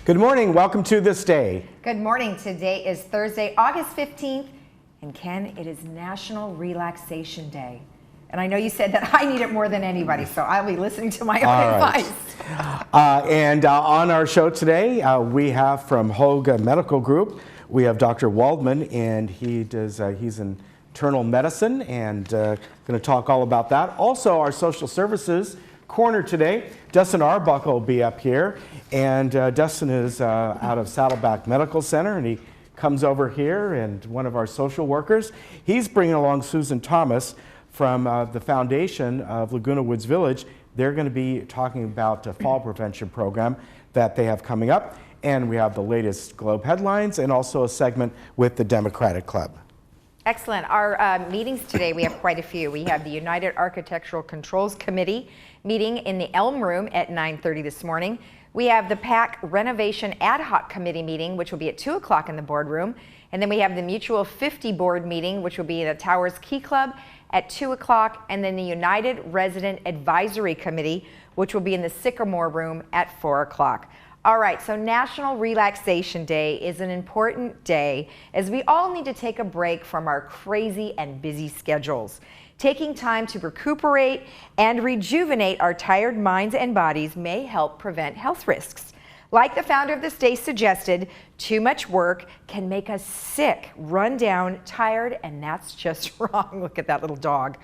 Good morning. Welcome to This Day. Good morning. Today is Thursday, August 15th. And Ken, it is National Relaxation Day. And I know you said that I need it more than anybody, so I'll be listening to my own advice. And on our show today, we have from Hoga Medical Group, we have Dr. Waldman, and he's in internal medicine and going to talk all about that. Also, our social services corner today, Dustin Arbuckle will be up here. And Dustin is out of Saddleback Medical Center, and he comes over here, and one of our social workers. He's bringing along Susan Thomas from the foundation of Laguna Woods Village. They're going to be talking about a fall prevention program that they have coming up. And we have the latest Globe headlines and also a segment with the Democratic Club. Excellent. Our meetings today, we have quite a few. We have the United Architectural Controls Committee meeting in the Elm Room at 9:30 this morning. We have the PAC Renovation Ad Hoc Committee meeting, which will be at 2 o'clock in the boardroom. And then we have the Mutual 50 board meeting, which will be in the Towers Key Club at 2 o'clock. And then the United Resident Advisory Committee, which will be in the Sycamore Room at 4 o'clock. All right, so National Relaxation Day is an important day as we all need to take a break from our crazy and busy schedules. Taking time to recuperate and rejuvenate our tired minds and bodies may help prevent health risks. Like the founder of this day suggested, too much work can make us sick, run down, tired, and that's just wrong. Look at that little dog.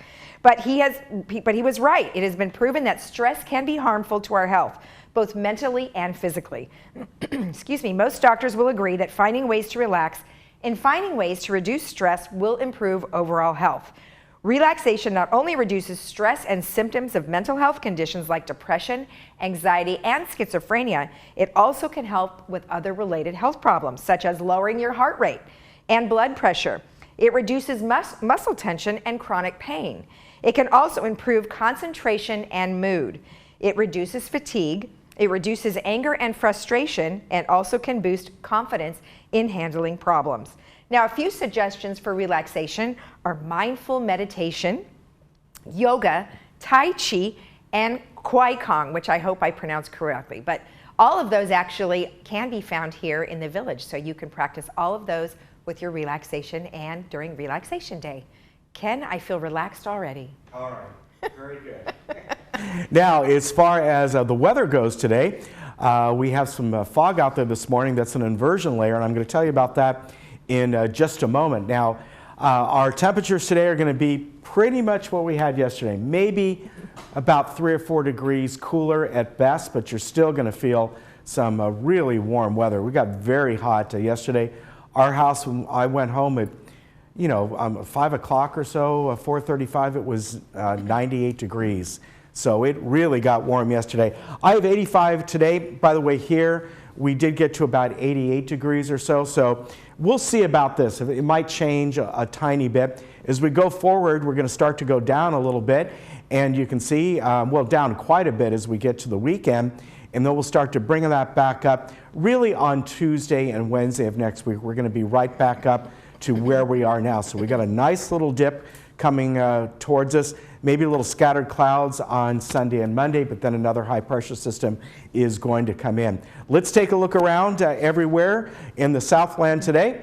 But he was right. It has been proven that stress can be harmful to our health, both mentally and physically. Excuse me. Most doctors will agree that finding ways to relax and finding ways to reduce stress will improve overall health. Relaxation not only reduces stress and symptoms of mental health conditions like depression, anxiety, and schizophrenia, it also can help with other related health problems, such as lowering your heart rate and blood pressure. It reduces muscle tension and chronic pain. It can also improve concentration and mood. It reduces fatigue. It reduces anger and frustration, and also can boost confidence in handling problems. Now, a few suggestions for relaxation are mindful meditation, yoga, Tai Chi, and Kwai Kong, which I hope I pronounced correctly. But all of those actually can be found here in the village, so you can practice all of those with your relaxation and during Relaxation Day. Ken, I feel relaxed already. All right, very good. Now, as far as the weather goes today, we have some fog out there this morning. That's an inversion layer, and I'm going to tell you about that in just a moment. Now, our temperatures today are going to be pretty much what we had yesterday. Maybe about 3 or 4 degrees cooler at best, but you're still going to feel some really warm weather. We got very hot yesterday. Our house, when I went home at 5 o'clock or so, 4:35, it was 98 degrees. So it really got warm yesterday. I have 85 today. By the way, here we did get to about 88 degrees or so. So we'll see about this. It might change a tiny bit. As we go forward, we're going to start to go down a little bit. And you can see, down quite a bit as we get to the weekend. And then we'll start to bring that back up really on Tuesday and Wednesday of next week. We're going to be right back up to where we are now. So we got a nice little dip coming towards us. Maybe a little scattered clouds on Sunday and Monday, but then another high pressure system is going to come in. Let's take a look around everywhere in the Southland today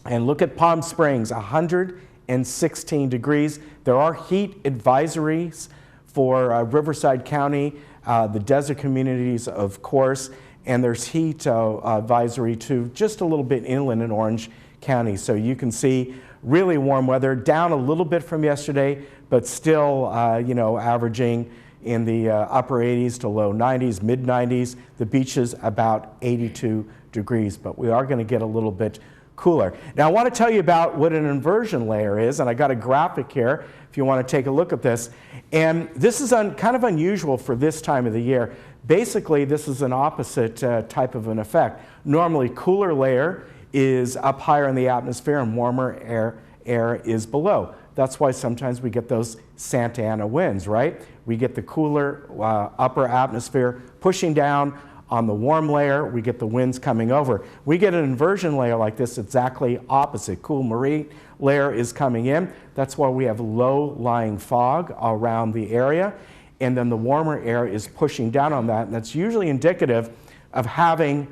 and look at Palm Springs, 116 degrees. There are heat advisories for Riverside County, the desert communities, of course, and there's heat advisory too, just a little bit inland in Orange County. So you can see really warm weather, down a little bit from yesterday, but still, averaging in the upper 80s to low 90s, mid 90s. The beach is about 82 degrees, but we are going to get a little bit cooler. Now, I want to tell you about what an inversion layer is, and I got a graphic here if you want to take a look at this. And this is kind of unusual for this time of the year. Basically, this is an opposite type of an effect. Normally, cooler layer is up higher in the atmosphere and warmer air is below. That's why sometimes we get those Santa Ana winds, right? We get the cooler upper atmosphere pushing down on the warm layer. We get the winds coming over. We get an inversion layer like this, exactly opposite. Cool marine layer is coming in. That's why we have low-lying fog around the area. And then the warmer air is pushing down on that. And that's usually indicative of having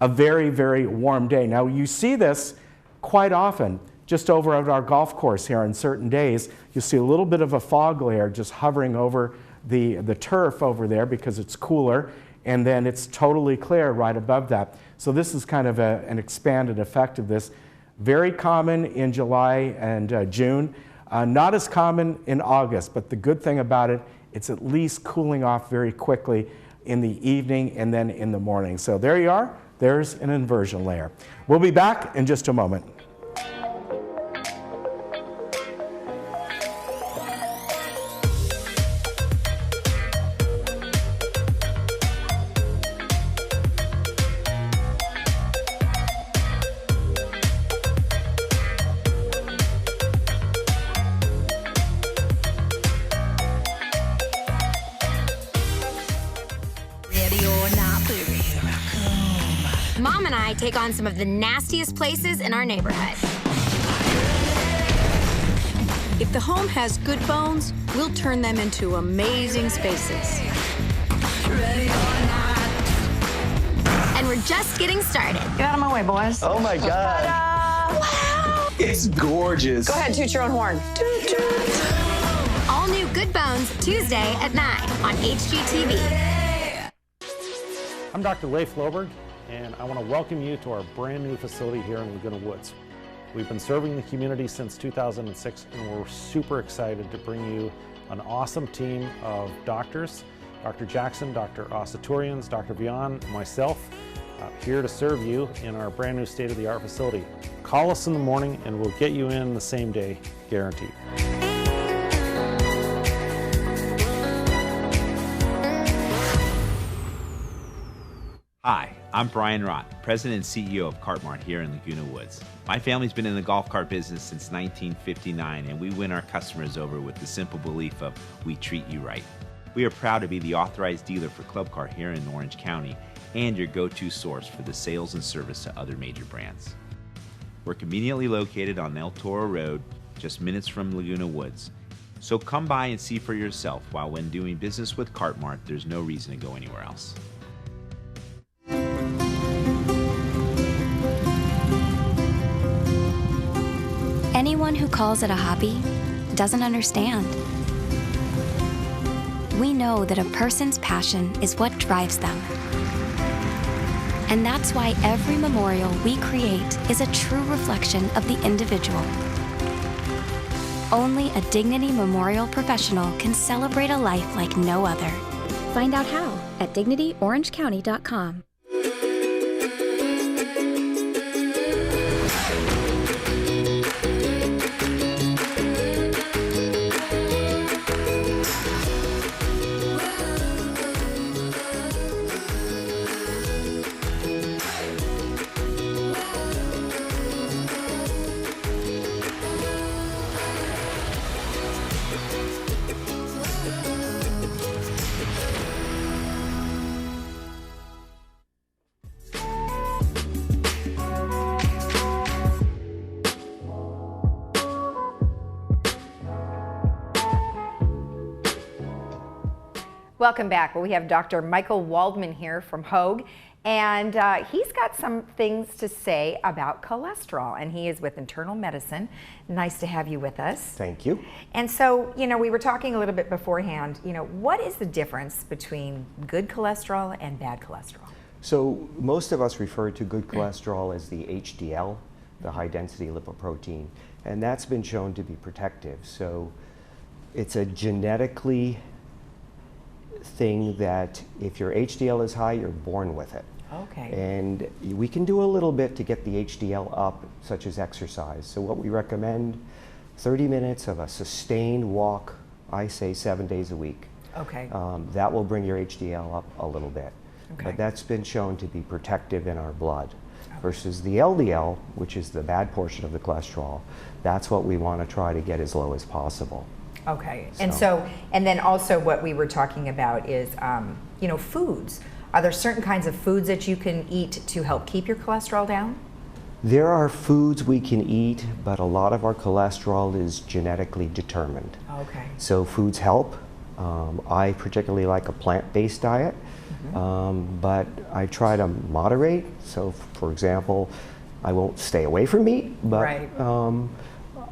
a very, very warm day. Now you see this quite often just over at our golf course here on certain days. You see a little bit of a fog layer just hovering over the turf over there because it's cooler, and then it's totally clear right above that. So this is kind of an expanded effect of this. Very common in July and June. Not as common in August, but the good thing about it, it's at least cooling off very quickly in the evening and then in the morning. So there you are. There's an inversion layer. We'll be back in just a moment. Mom and I take on some of the nastiest places in our neighborhood. If the home has good bones, we'll turn them into amazing spaces. And we're just getting started. Get out of my way, boys. Oh my God. Wow! It's gorgeous. Go ahead, toot your own horn. Toot, toot. All new Good Bones, Tuesday at 9 on HGTV. I'm Dr. Leif Loberg, and I want to welcome you to our brand new facility here in Laguna Woods. We've been serving the community since 2006, and we're super excited to bring you an awesome team of doctors, Dr. Jackson, Dr. Asaturians, Dr. Vian, myself, here to serve you in our brand new state-of-the-art facility. Call us in the morning and we'll get you in the same day, guaranteed. Hi, I'm Brian Rott, President and CEO of Cartmart here in Laguna Woods. My family's been in the golf cart business since 1959, and we win our customers over with the simple belief of we treat you right. We are proud to be the authorized dealer for Club Car here in Orange County and your go-to source for the sales and service to other major brands. We're conveniently located on El Toro Road, just minutes from Laguna Woods. So come by and see for yourself, while when doing business with Cartmart, there's no reason to go anywhere else. Anyone who calls it a hobby doesn't understand. We know that a person's passion is what drives them. And that's why every memorial we create is a true reflection of the individual. Only a Dignity Memorial professional can celebrate a life like no other. Find out how at dignityorangecounty.com. Welcome back. Well, we have Dr. Michael Waldman here from Hoag, and he's got some things to say about cholesterol, and he is with internal medicine. Nice to have you with us. Thank you. And so, we were talking a little bit beforehand, what is the difference between good cholesterol and bad cholesterol? So most of us refer to good cholesterol as the HDL, the high density lipoprotein, and that's been shown to be protective. So it's a genetically thing that if your HDL is high, you're born with it. Okay. And we can do a little bit to get the HDL up, such as exercise. So what we recommend, 30 minutes of a sustained walk, I say 7 days a week. Okay. That will bring your HDL up a little bit. Okay. But that's been shown to be protective in our blood. Versus the LDL, which is the bad portion of the cholesterol, that's what we want to try to get as low as possible. Okay, and then also what we were talking about is, foods. Are there certain kinds of foods that you can eat to help keep your cholesterol down? There are foods we can eat, but a lot of our cholesterol is genetically determined. Okay. So foods help. I particularly like a plant-based diet. But I try to moderate. So, for example, I won't stay away from meat, but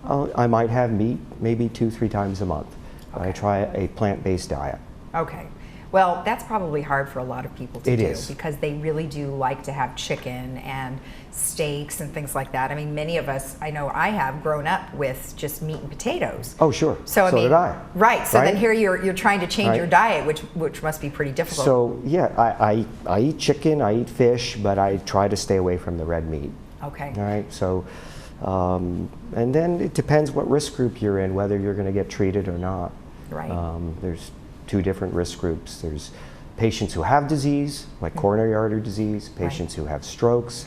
I might have meat maybe 2-3 times a month. I try a plant-based diet. Okay. Well, that's probably hard for a lot of people to do because they really do like to have chicken and steaks and things like that. I mean, many of us, I know I have grown up with just meat and potatoes. Oh, sure. So did I. Right. So then here you're trying to change your diet, which must be pretty difficult. So yeah, I eat chicken, I eat fish, but I try to stay away from the red meat. Okay. All right. So, and then it depends what risk group you're in, whether you're going to get treated or not. Right. There's 2 different risk groups. There's patients who have disease, like coronary artery disease, patients who have strokes,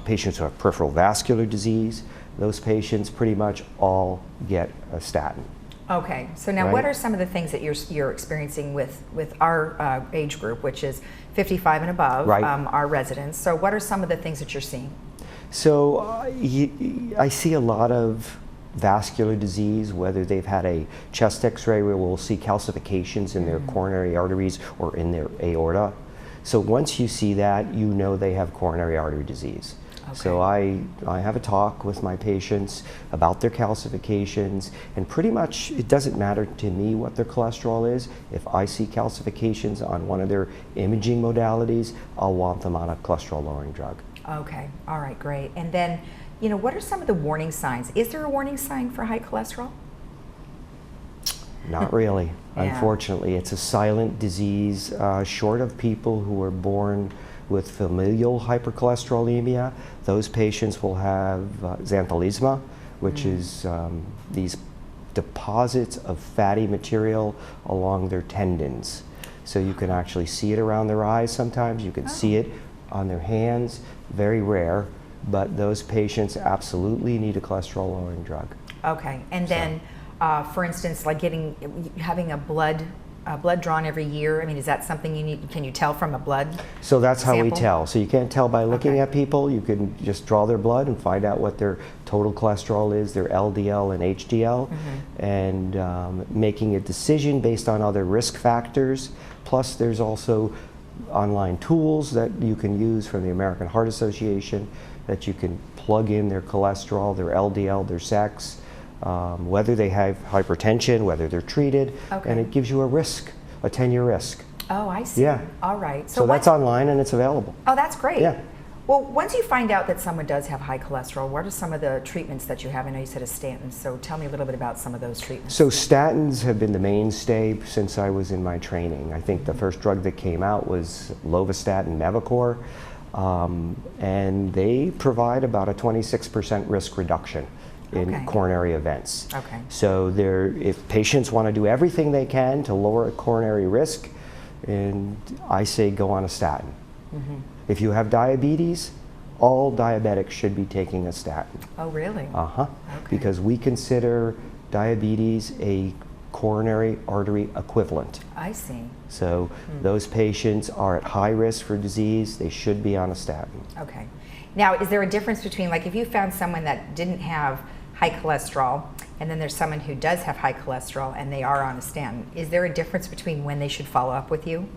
patients who have peripheral vascular disease. Those patients pretty much all get a statin. Okay, so now what are some of the things that you're experiencing with our age group, which is 55 and above, our residents? So what are some of the things that you're seeing? So I see a lot of vascular disease, whether they've had a chest x-ray where we'll see calcifications in their coronary arteries or in their aorta. So once you see that, you know they have coronary artery disease. Okay. So I have a talk with my patients about their calcifications, and pretty much it doesn't matter to me what their cholesterol is. If I see calcifications on one of their imaging modalities, I'll want them on a cholesterol lowering drug. Okay, all right, great. And then, you know, what are some of the warning signs? Is there a warning sign for high cholesterol? Not really. Unfortunately, it's a silent disease, short of people who are born with familial hypercholesterolemia. Those patients will have xanthelasma, which is these deposits of fatty material along their tendons. So you can actually see it around their eyes sometimes. You can see it on their hands, very rare. But those patients absolutely need a cholesterol lowering drug. Okay, and then, for instance, like having a blood drawn every year. I mean, is that something you need? Can you tell from a blood? So that's how sample? we tell. So you can't tell by looking at people. You can just draw their blood and find out what their total cholesterol is, their LDL and HDL, and making a decision based on other risk factors. Plus, there's also online tools that you can use from the American Heart Association that you can plug in their cholesterol, their LDL, their sex, whether they have hypertension, whether they're treated, and it gives you a risk, a 10-year risk. Oh, I see. Yeah. All right. So that's online and it's available. Oh, that's great. Yeah. Well, once you find out that someone does have high cholesterol, what are some of the treatments that you have? I know you said a statin, so tell me a little bit about some of those treatments. So statins have been the mainstay since I was in my training. I think the first drug that came out was lovastatin, Mevacor, and they provide about a 26% risk reduction in coronary events. Okay. So if patients want to do everything they can to lower a coronary risk, and I say go on a statin. If you have diabetes, all diabetics should be taking a statin. Oh, really? Okay. Because we consider diabetes a coronary artery equivalent. I see. So those patients are at high risk for disease. They should be on a statin. Okay. Now, is there a difference between, like, if you found someone that didn't have high cholesterol, and then there's someone who does have high cholesterol and they are on a statin, is there a difference between when they should follow up with you?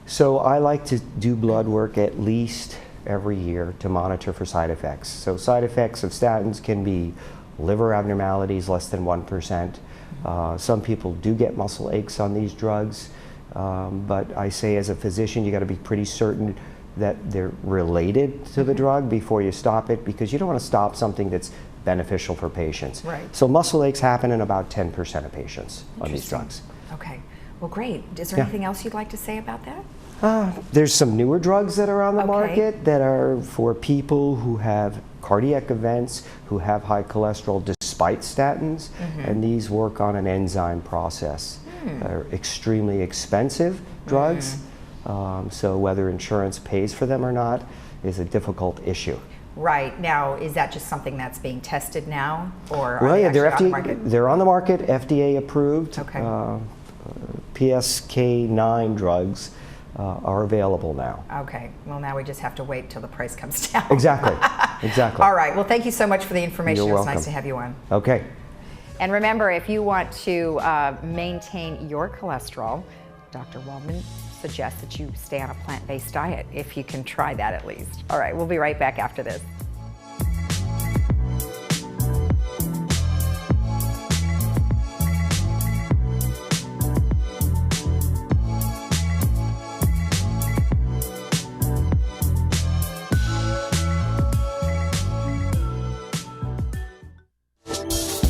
So I like to do blood work at least every year to monitor for side effects. So side effects of statins can be liver abnormalities less than 1%. Some people do get muscle aches on these drugs, but I say as a physician you got to be pretty certain that they're related to the drug before you stop it, because you don't want to stop something that's beneficial for patients. Right. So muscle aches happen in about 10% of patients on these drugs. Okay. Well, great. Is there anything else you'd like to say about that? There's some newer drugs that are on the market that are for people who have cardiac events, who have high cholesterol despite statins, and these work on an enzyme process. They're extremely expensive drugs, so whether insurance pays for them or not is a difficult issue. Right. Now, is that just something that's being tested now, or well, yeah, they're on the market? They're on the market, FDA approved. Okay. PSK9 drugs are available now. Okay. Well, now we just have to wait till the price comes down. Exactly. Exactly. All right. Well, thank you so much for the information. You're It was welcome. nice to have you on. Okay. And remember, if you want to maintain your cholesterol, Dr. Waldman suggest that you stay on a plant-based diet if you can try that at least. All right, we'll be right back after this.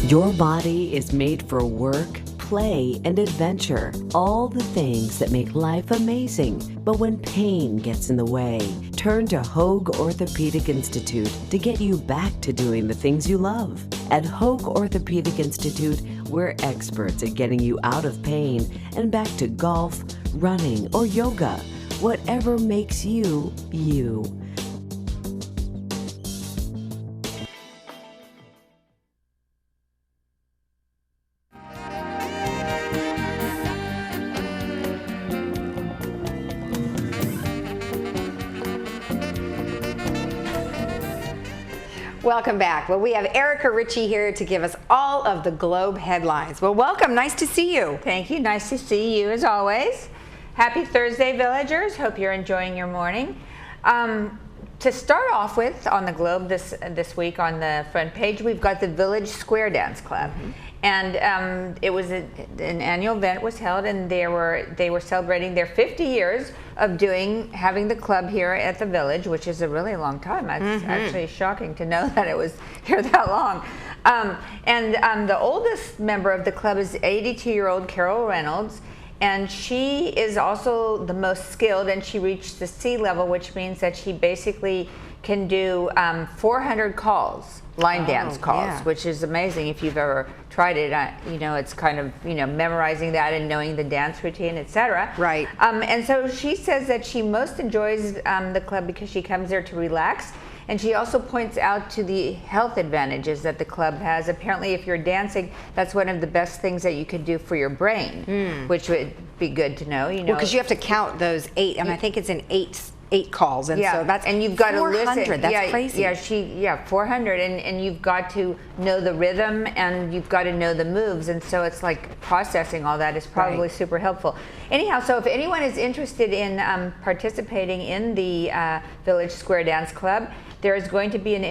Your body is made for work, play, and adventure. All the things that make life amazing. But when pain gets in the way, turn to Hoag Orthopedic Institute to get you back to doing the things you love. At Hoag Orthopedic Institute, we're experts at getting you out of pain and back to golf, running, or yoga. Whatever makes you, you. Welcome back. Well, we have Erica Ritchie here to give us all of the Globe headlines. Well, welcome. Nice to see you. Thank you. Nice to see you as always. Happy Thursday, villagers. Hope you're enjoying your morning. To start off with on the Globe this week on the front page, we've got the Village Square Dance Club. And it was an annual event was held, and they were celebrating their 50 years of having the club here at the Village, which is a really long time. It's actually shocking to know that it was here that long. The oldest member of the club is 82-year-old Carol Reynolds, and she is also the most skilled, and she reached the C level, which means that she basically can do 400 calls. Line dance calls, which is amazing if you've ever tried it. It's kind of, memorizing that and knowing the dance routine, etc. Right. And so she says that she most enjoys the club because she comes there to relax. And she also points out to the health advantages that the club has. Apparently, if you're dancing, that's one of the best things that you could do for your brain, which would be good to know. Because you have to count those 8, and I think it's in 8 calls, and so that's and you've got 400. To listen. That's crazy. 400, and you've got to know the rhythm and you've got to know the moves, and so it's like processing all that is probably super helpful. Anyhow, so if anyone is interested in participating in the Village Square Dance Club, there is going to be an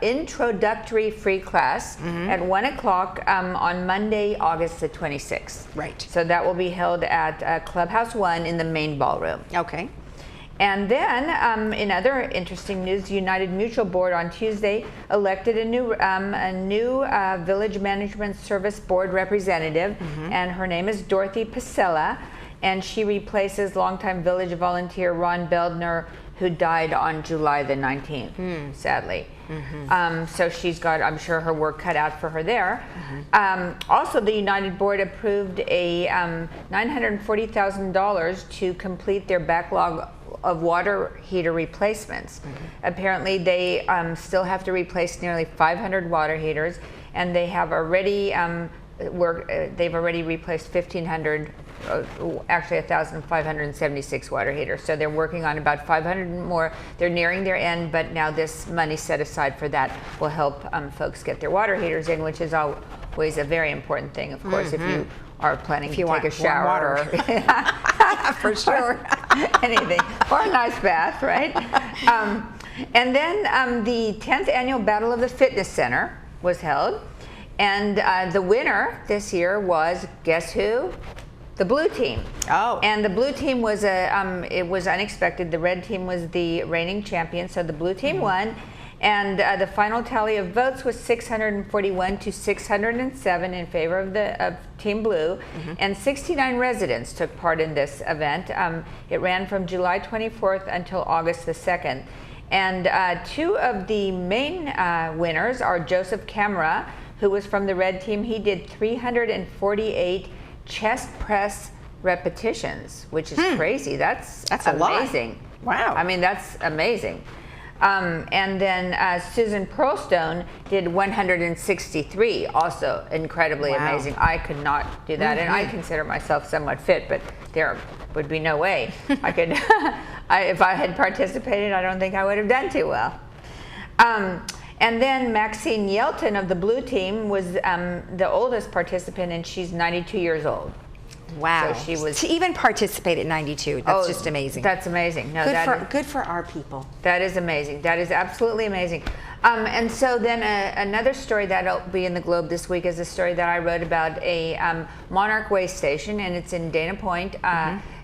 introductory free class at 1 o'clock on Monday, August the 26th. Right. So that will be held at Clubhouse 1 in the main ballroom. Okay. And then, in other interesting news, the United Mutual Board on Tuesday elected a new Village Management Service Board representative, and her name is Dorothy Pasella, and she replaces longtime Village volunteer Ron Beldner, who died on July the 19th, sadly. So she's got, I'm sure, her work cut out for her there. Also, the United Board approved a $940,000 to complete their backlog of water heater replacements. Apparently, they still have to replace nearly 500 water heaters, and they have already they've already replaced 1,500. Actually 1,576 water heaters. So they're working on about 500 more. They're nearing their end, but now this money set aside for that will help folks get their water heaters in, which is always a very important thing, of course, if you are planning to take a shower. For sure. Anything. Or a nice bath, right? And then the 10th Annual Battle of the Fitness Center was held. And the winner this year was, guess who? The blue team. Oh. And the blue team was it was unexpected. The red team was the reigning champion, so the blue team won. And the final tally of votes was 641 to 607 in favor of Team Blue. And 69 residents took part in this event. It ran from July 24th until August the 2nd. And 2 of the main winners are Joseph Camera, who was from the red team. He did 348 chest press repetitions, which is crazy. That's amazing. Wow. I mean, that's amazing. And then Susan Pearlstone did 163, also incredibly amazing. I could not do that, and I consider myself somewhat fit, but there would be no way I could. If I had participated, I don't think I would have done too well. And then Maxine Yelton of the blue team was the oldest participant, and she's 92 years old. Wow. So she was to even participate at 92. That's just amazing. That's amazing. No, good for our people. That is amazing. That is absolutely amazing. And so then another story that'll be in the Globe this week is a story that I wrote about a Monarch Way station, and it's in Dana Point.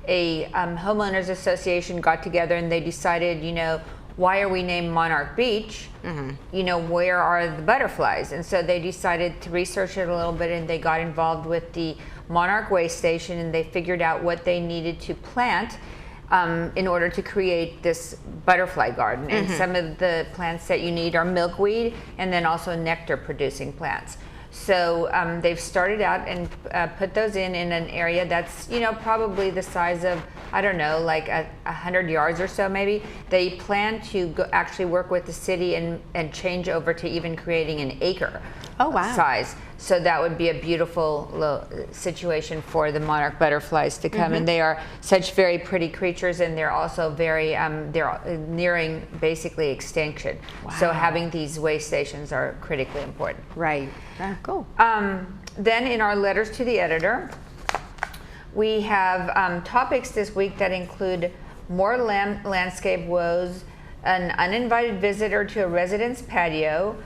A homeowners association got together and they decided, you know, why are we named Monarch Beach? You know, where are the butterflies? And so they decided to research it a little bit, and they got involved with the Monarch Way station, and they figured out what they needed to plant in order to create this butterfly garden. And some of the plants that you need are milkweed and then also nectar producing plants. So they've started out and put those in an area that's, you know, probably the size of, I don't know, like 100 yards or so maybe. They plan to actually work with the city and change over to even creating an acre size. So that would be a beautiful situation for the monarch butterflies to come. And they are such very pretty creatures, and they're also very, they're nearing basically extinction. So having these way stations are critically important. Right. Cool. Then in our letters to the editor, we have topics this week that include more landscape woes, an uninvited visitor to a resident's patio,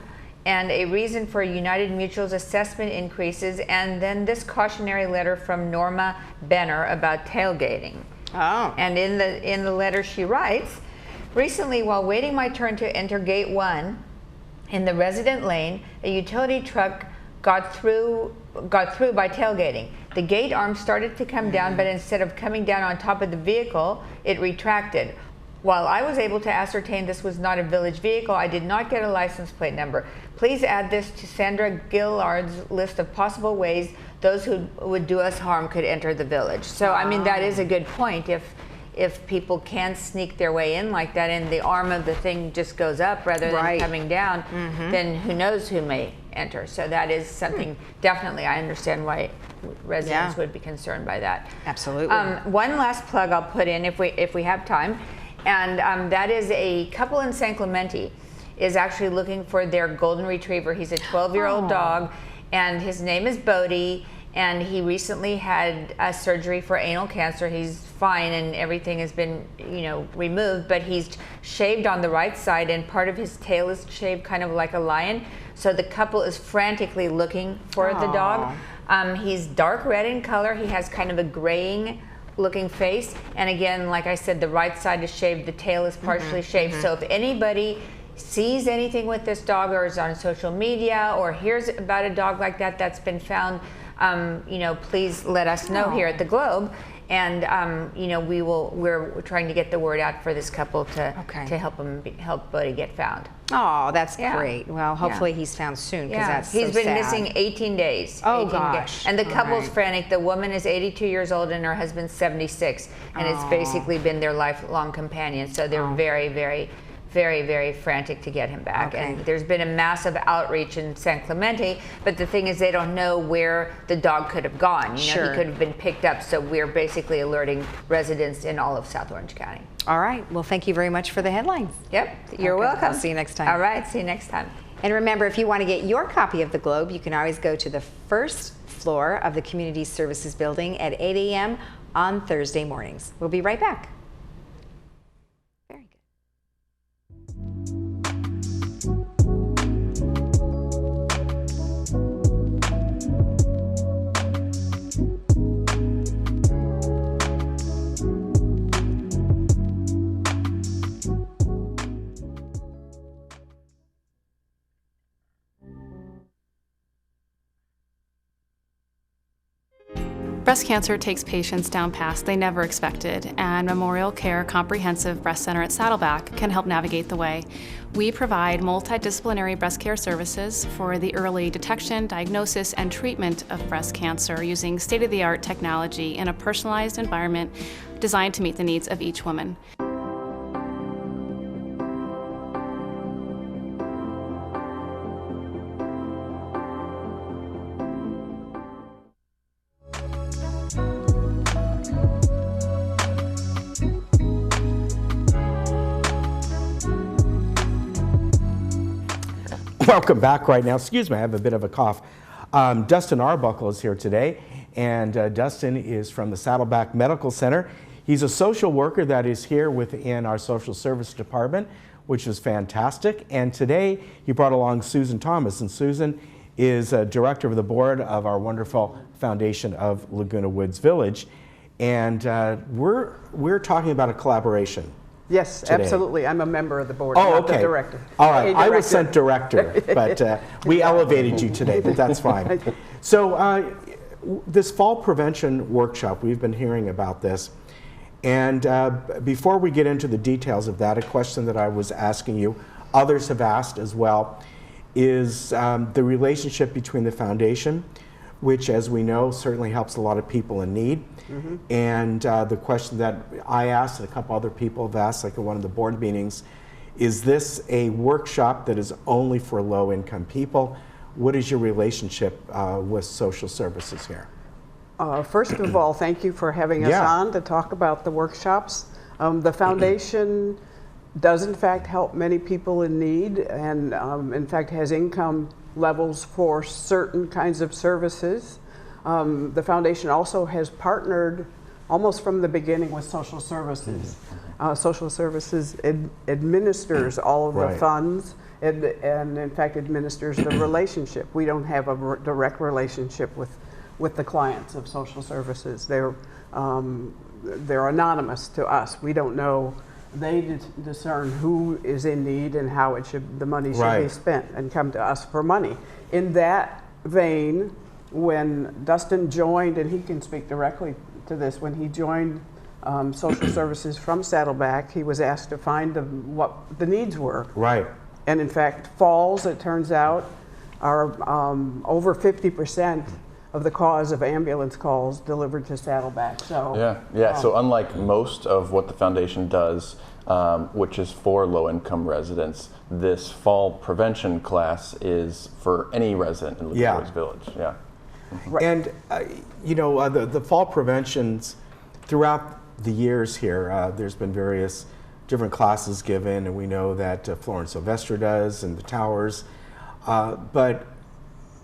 and a reason for United Mutual's assessment increases, and then this cautionary letter from Norma Benner about tailgating. And in the letter she writes, recently while waiting my turn to enter gate 1 in the resident lane, a utility truck got through by tailgating. The gate arm started to come down, but instead of coming down on top of the vehicle, it retracted. While I was able to ascertain this was not a village vehicle, I did not get a license plate number. Please add this to Sandra Gillard's list of possible ways those who would do us harm could enter the village. So, I mean, that is a good point. If people can sneak their way in like that and the arm of the thing just goes up rather than coming down, then who knows who may enter. So that is something definitely I understand why residents would be concerned by that. Absolutely. One last plug I'll put in if we have time, and that is a couple in San Clemente is actually looking for their golden retriever. He's a 12-year-old dog, and his name is Bodie, and he recently had a surgery for anal cancer. He's fine and everything has been, you know, removed, but he's shaved on the right side and part of his tail is shaved kind of like a lion. So the couple is frantically looking for the dog. He's dark red in color. He has kind of a graying looking face. And again, like I said, the right side is shaved, the tail is partially shaved. So if anybody sees anything with this dog or is on social media or hears about a dog like that that's been found, you know, please let us know here at the Globe. And you know, we're trying to get the word out for this couple to help Buddy get found. Oh, that's great. Well, hopefully he's found soon, because that's so He's been sad. missing 18 days. Oh, 18 gosh. days. And the couple's frantic. The woman is 82 years old and her husband's 76, and it's basically been their lifelong companion. So they're very, very, very, very frantic to get him back. And there's been a massive outreach in San Clemente, but the thing is they don't know where the dog could have gone. You know, he could have been picked up, so we're basically alerting residents in all of South Orange County. All right. Well, thank you very much for the headlines. Yep. You're welcome. I'll see you next time. All right. See you next time. And remember, if you want to get your copy of the Globe, you can always go to the first floor of the Community Services Building at 8 a.m. on Thursday mornings. We'll be right back. Very good. Breast cancer takes patients down paths they never expected, and Memorial Care Comprehensive Breast Center at Saddleback can help navigate the way. We provide multidisciplinary breast care services for the early detection, diagnosis, and treatment of breast cancer using state-of-the-art technology in a personalized environment designed to meet the needs of each woman. Welcome back right now. Excuse me, I have a bit of a cough. Dustin Arbuckle is here today, And Dustin is from the Saddleback Medical Center. He's a social worker that is here within our social service department, which is fantastic. And today he brought along Susan Thomas, and Susan is director of the board of our wonderful foundation of Laguna Woods Village. And we're talking about a collaboration. Yes, today. Absolutely. I'm a member of the board, Oh, not okay. the director. All right, I was director. sent director, but we elevated you today, but that's fine. So this fall prevention workshop, we've been hearing about this. And before we get into the details of that, a question that I was asking you, others have asked as well, is the relationship between the foundation, which, as we know, certainly helps a lot of people in need. Mm-hmm. And the question that I asked and a couple other people have asked, like at one of the board meetings, is this a workshop that is only for low-income people? What is your relationship with social services here? First of all, thank you for having us on to talk about the workshops. The foundation does in fact help many people in need, and in fact has income levels for certain kinds of services. The foundation also has partnered almost from the beginning with social services. Social services administers all of the funds and in fact administers the relationship. We don't have a direct relationship with the clients of social services. They're anonymous to us. We don't know. They discern who is in need and how the money should be spent, and come to us for money. In that vein, when Dustin joined, and he can speak directly to this, when he joined social services from Saddleback, he was asked to find what the needs were. Right. And in fact, falls, it turns out, are over 50% of the cause of ambulance calls delivered to Saddleback. So So unlike most of what the foundation does, which is for low-income residents, this fall prevention class is for any resident in Laguna Woods Village. Yeah. Right. And you know, the fall preventions throughout the years here, there's been various different classes given, and we know that Florence Sylvester does, and the Towers. But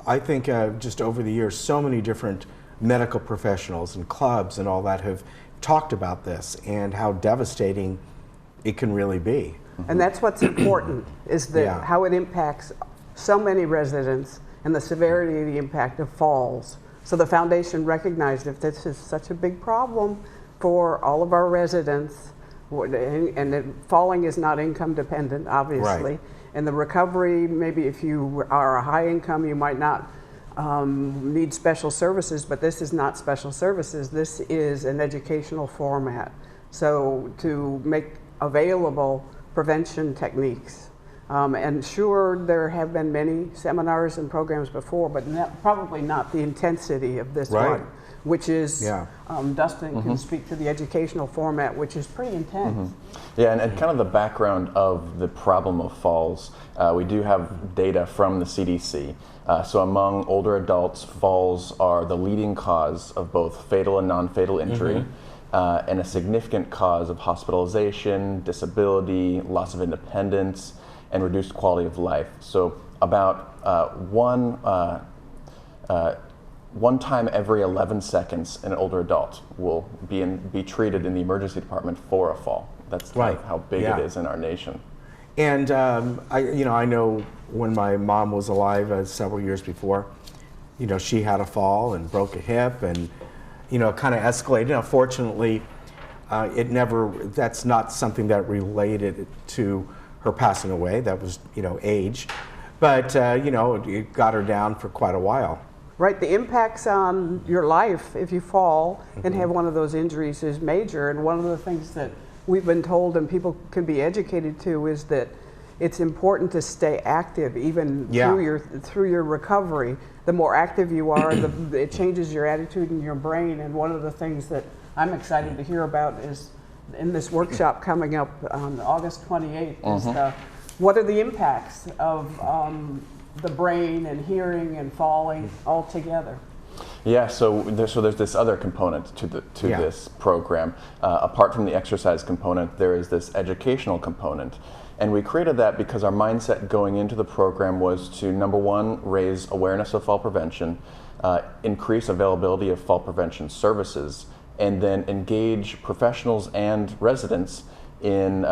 I think just over the years, so many different medical professionals and clubs and all that have talked about this and how devastating it can really be. And that's what's important, is that how it impacts so many residents and the severity of the impact of falls. So the foundation recognized that this is such a big problem for all of our residents, and falling is not income dependent, obviously. Right. And the recovery, maybe if you are a high income, you might not need special services, but this is not special services. This is an educational format. So to make available prevention techniques. And sure, there have been many seminars and programs before, but probably not the intensity of this one, which is, Dustin can speak to the educational format, which is pretty intense. Yeah, and kind of the background of the problem of falls, we do have data from the CDC. So among older adults, falls are the leading cause of both fatal and non-fatal injury. And a significant cause of hospitalization, disability, loss of independence, and reduced quality of life. So about one time every 11 seconds, an older adult will be treated in the emergency department for a fall. That's how big it is in our nation. And I know when my mom was alive several years before, she had a fall and broke a hip, and kind of escalated. Fortunately, that's not something that related to her passing away. That was, age. But, it got her down for quite a while. Right, the impacts on your life if you fall and have one of those injuries is major. And one of the things that we've been told and people can be educated to is that it's important to stay active even through your recovery. The more active you are, it changes your attitude and your brain. And one of the things that I'm excited to hear about is in this workshop coming up on August 28th is what are the impacts of the brain and hearing and falling all together. Yeah, so there's this other component to this program. Apart from the exercise component, there is this educational component. And we created that because our mindset going into the program was to, number one, raise awareness of fall prevention, increase availability of fall prevention services, and then engage professionals and residents in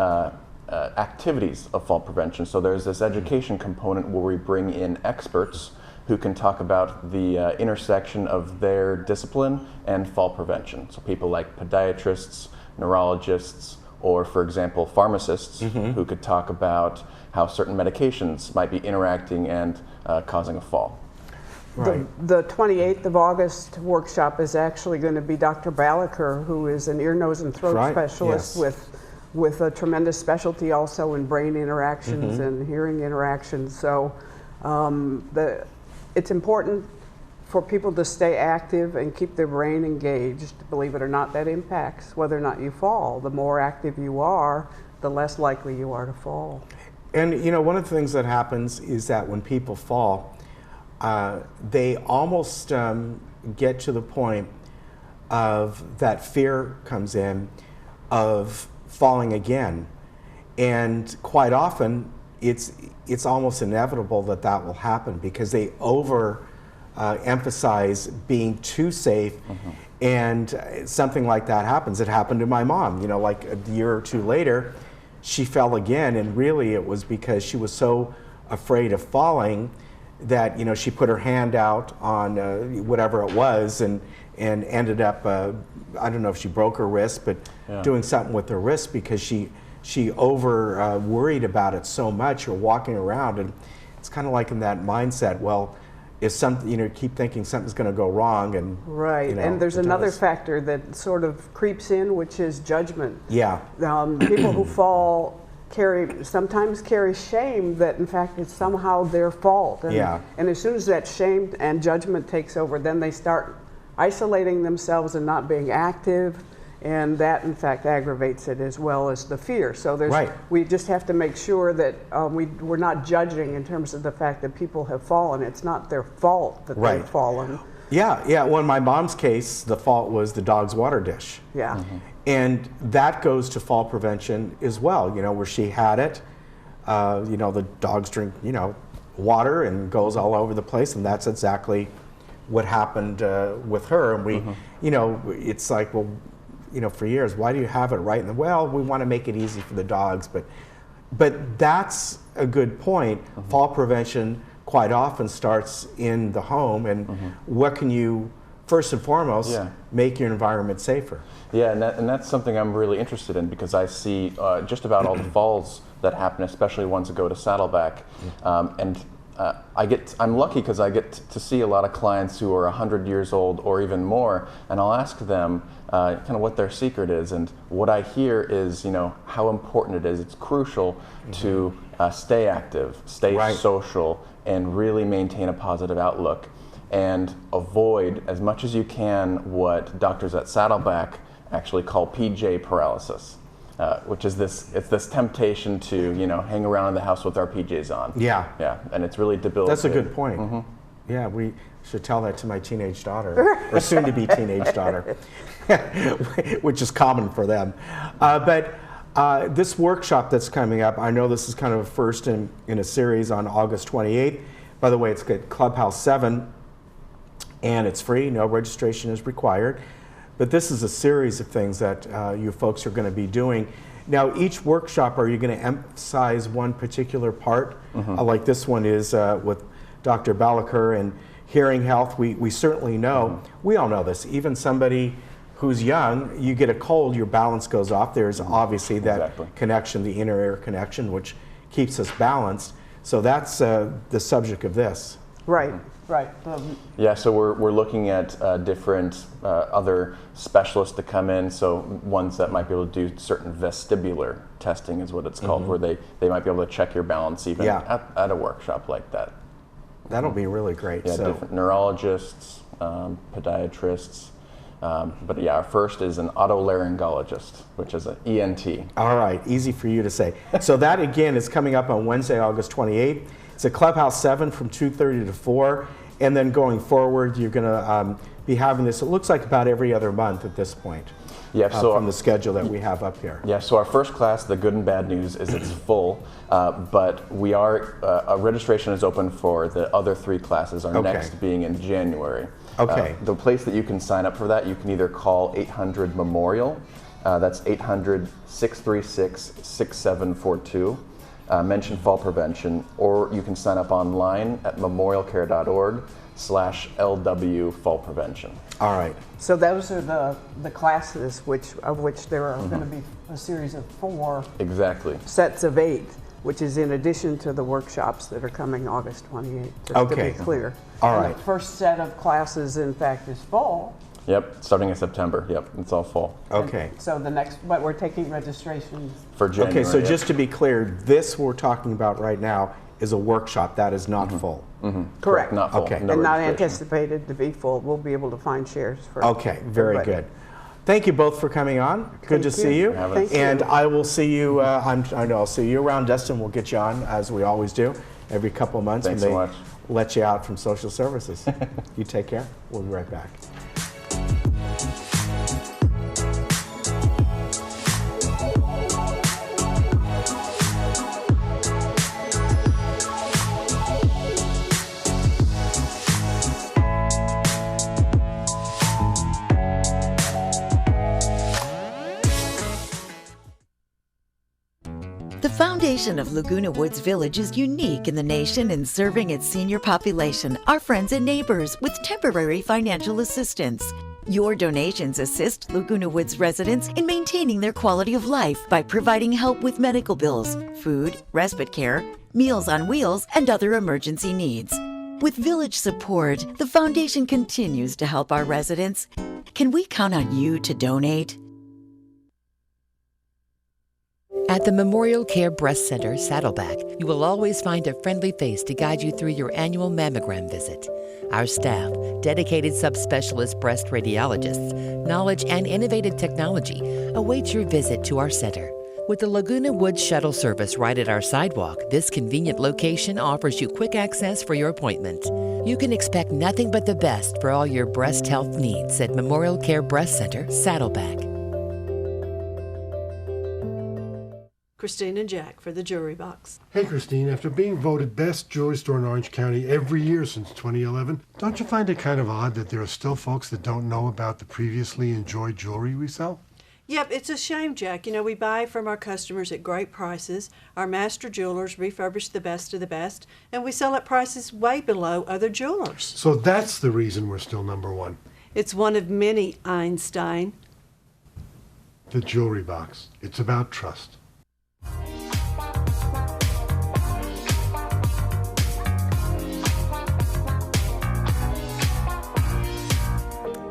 activities of fall prevention. So there's this education component where we bring in experts who can talk about the intersection of their discipline and fall prevention. So people like podiatrists, neurologists, or for example, pharmacists who could talk about how certain medications might be interacting and causing a fall. Right. The 28th of August workshop is actually going to be Dr. Balaker, who is an ear, nose, and throat specialist with a tremendous specialty also in brain interactions and hearing interactions. So it's important for people to stay active and keep their brain engaged. Believe it or not, that impacts whether or not you fall. The more active you are, the less likely you are to fall. And you know, one of the things that happens is that when people fall, they almost get to the point of that fear comes in of falling again. And quite often, it's almost inevitable that that will happen because they emphasize being too safe, and something like that happens. It happened to my mom, you know, like a year or two later, she fell again, and really it was because she was so afraid of falling that, you know, she put her hand out on whatever it was and ended up, I don't know if she broke her wrist, but doing something with her wrist because she over worried about it so much, or walking around, and it's kind of like in that mindset, well, if something, you know, keep thinking something's going to go wrong, and right, you know, and there's another factor that sort of creeps in, which is judgment. Yeah. People who fall sometimes carry shame that in fact it's somehow their fault, and, and as soon as that shame and judgment takes over, then they start isolating themselves and not being active. And that, in fact, aggravates it as well as the fear. So we just have to make sure that we're not judging in terms of the fact that people have fallen. It's not their fault that they've fallen. Yeah. Well, in my mom's case, the fault was the dog's water dish. Yeah. And that goes to fall prevention as well, you know, where she had it. You know, the dogs drink, you know, water and goes all over the place, and that's exactly what happened with her. And we, you know, it's like, well, you know, for years, why do you have it right in the, well, we want to make it easy for the dogs, but that's a good point. Fall prevention quite often starts in the home, and what can you, first and foremost, make your environment safer? Yeah, and that's something I'm really interested in, because I see just about all the falls that happen, especially ones that go to Saddleback, and I'm lucky because I get to see a lot of clients who are 100 years old or even more, and I'll ask them kind of what their secret is, and what I hear is, you know, how important it is. It's crucial to stay active, stay social, and really maintain a positive outlook, and avoid as much as you can what doctors at Saddleback actually call PJ paralysis. Which is this temptation to, you know, hang around in the house with our PJs on. Yeah, and it's really debilitating. That's a good point. Yeah, we should tell that to my teenage daughter, or soon-to-be teenage daughter, which is common for them. But this workshop that's coming up, I know this is kind of a first in a series on August 28th. By the way, it's at Clubhouse 7, and it's free. No registration is required. But this is a series of things that you folks are going to be doing. Now, each workshop, are you going to emphasize one particular part? Like this one is with Dr. Balaker and hearing health. We certainly know, we all know this, even somebody who's young, you get a cold, your balance goes off. There's obviously that connection, the inner ear connection, which keeps us balanced. So that's the subject of this. Right. Yeah, so we're looking at different other specialists to come in, so ones that might be able to do certain vestibular testing is what it's called, where they might be able to check your balance even at a workshop like that. That'll be really great. Yeah, different neurologists, podiatrists, but yeah, our first is an otolaryngologist, which is an ENT. All right, easy for you to say. So that again is coming up on Wednesday, August 28th. It's at Clubhouse 7 from 2:30 to 4, and then going forward, you're going to be having this. It looks like about every other month at this point. Yeah, so from the schedule that we have up here. Yeah, so our first class, the good and bad news is it's full, but we are, registration is open for the other 3 classes, our next being in January. Okay. The place that you can sign up for that, you can either call 800 Memorial, that's 800-636-6742, mention fall prevention, or you can sign up online at memorialcare.org/LW fall prevention. All right. So those are the classes of which there are going to be a series of 4 sets of 8, which is in addition to the workshops that are coming August 28th, just to be clear. All and right. The first set of classes, in fact, is fall. Yep, starting in September. Yep, it's all fall. Okay. And so the next, but we're taking registrations for January. Okay, so just to be clear, this we're talking about right now is a workshop that is not full. Correct. Not full. Okay. No and not registration. anticipated to be full. We'll be able to find chairs for very everybody. good. Thank you both for coming on. Good to see you. And I will see you, I know I'll see you around. Destin will get you on, as we always do, every couple of months. Thanks when so they much. let you out from social services. You take care. We'll be right back. The foundation of Laguna Woods Village is unique in the nation in serving its senior population, our friends and neighbors, with temporary financial assistance. Your donations assist Laguna Woods residents in maintaining their quality of life by providing help with medical bills, food, respite care, Meals on Wheels, and other emergency needs. With village support, the foundation continues to help our residents. Can we count on you to donate? At the Memorial Care Breast Center, Saddleback, you will always find a friendly face to guide you through your annual mammogram visit. Our staff, dedicated subspecialist breast radiologists, knowledge, and innovative technology awaits your visit to our center. With the Laguna Woods shuttle service right at our sidewalk, this convenient location offers you quick access for your appointment. You can expect nothing but the best for all your breast health needs at Memorial Care Breast Center, Saddleback. Christine and Jack for the Jewelry Box. Hey Christine, after being voted best jewelry store in Orange County every year since 2011, don't you find it kind of odd that there are still folks that don't know about the previously enjoyed jewelry we sell? Yep, it's a shame, Jack. You know, we buy from our customers at great prices. Our master jewelers refurbish the best of the best, and we sell at prices way below other jewelers. So that's the reason we're still number one. It's one of many, Einstein. The Jewelry Box. It's about trust.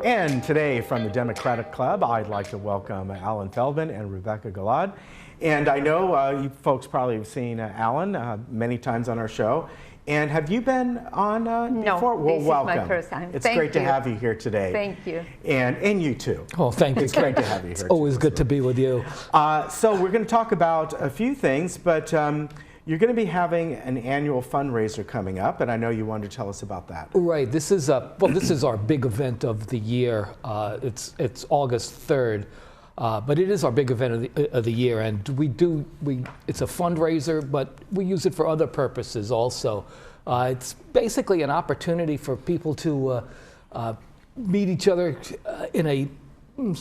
And today from the Democratic Club, I'd like to welcome Alan Feldman and Rebecca Galad. And I know you folks probably have seen Alan many times on our show. And have you been on before? Well, this welcome. is my first time. It's Thank great you. to have you here today. Thank you. And you too. Oh, thank you. It's great to have you here. It's always good to be with you. So we're going to talk about a few things, but you're going to be having an annual fundraiser coming up, and I know you wanted to tell us about that. Right. This is this is our big event of the year. It's August 3rd. But it is our big event of the year, and it's a fundraiser, but we use it for other purposes also. It's basically an opportunity for people to meet each other in a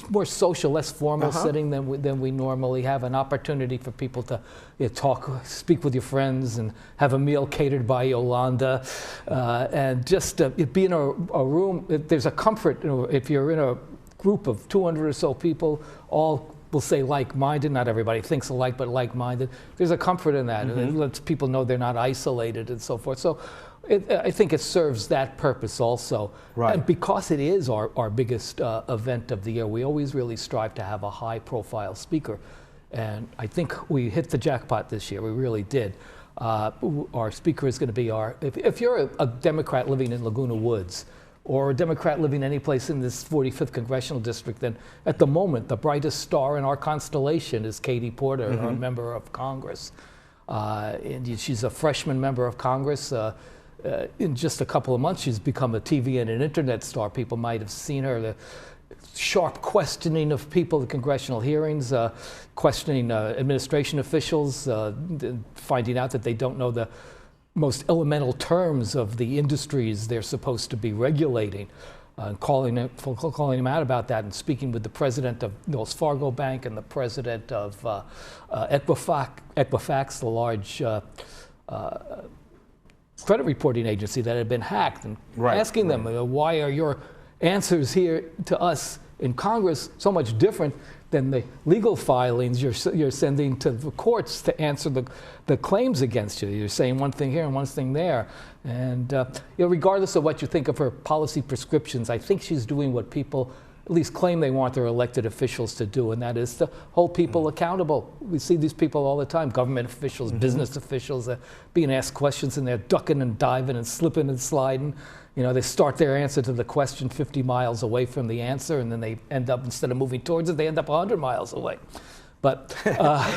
more social, less formal setting than we normally have. An opportunity for people to speak with your friends, and have a meal catered by Yolanda, and just be in a room. There's a comfort, if you're in a group of 200 or so people, all will say like-minded. Not everybody thinks alike, but like-minded. There's a comfort in that, and it lets people know they're not isolated and so forth. So I think it serves that purpose also. Right. And because it is our biggest event of the year, we always really strive to have a high-profile speaker. And I think we hit the jackpot this year. We really did. Our speaker is going to be if you're a Democrat living in Laguna Woods, or a Democrat living any place in this 45th Congressional District, then at the moment, the brightest star in our constellation is Katie Porter, a member of Congress. And she's a freshman member of Congress. In just a couple of months, she's become a TV and an internet star. People might have seen her. sharp questioning of people at congressional hearings, questioning administration officials, finding out that they don't know the most elemental terms of the industries they're supposed to be regulating, calling them out about that, and speaking with the president of Wells Fargo Bank and the president of Equifax, the large credit reporting agency that had been hacked, and asking them, why are your answers here to us in Congress so much different than the legal filings you're sending to the courts to answer the claims against you? You're saying one thing here and one thing there. And regardless of what you think of her policy prescriptions, I think she's doing what people at least claim they want their elected officials to do, and that is to hold people accountable. We see these people all the time, government officials, business officials, being asked questions and they're ducking and diving and slipping and sliding. They start their answer to the question 50 miles away from the answer, and then they end up, instead of moving towards it, they end up 100 miles away. But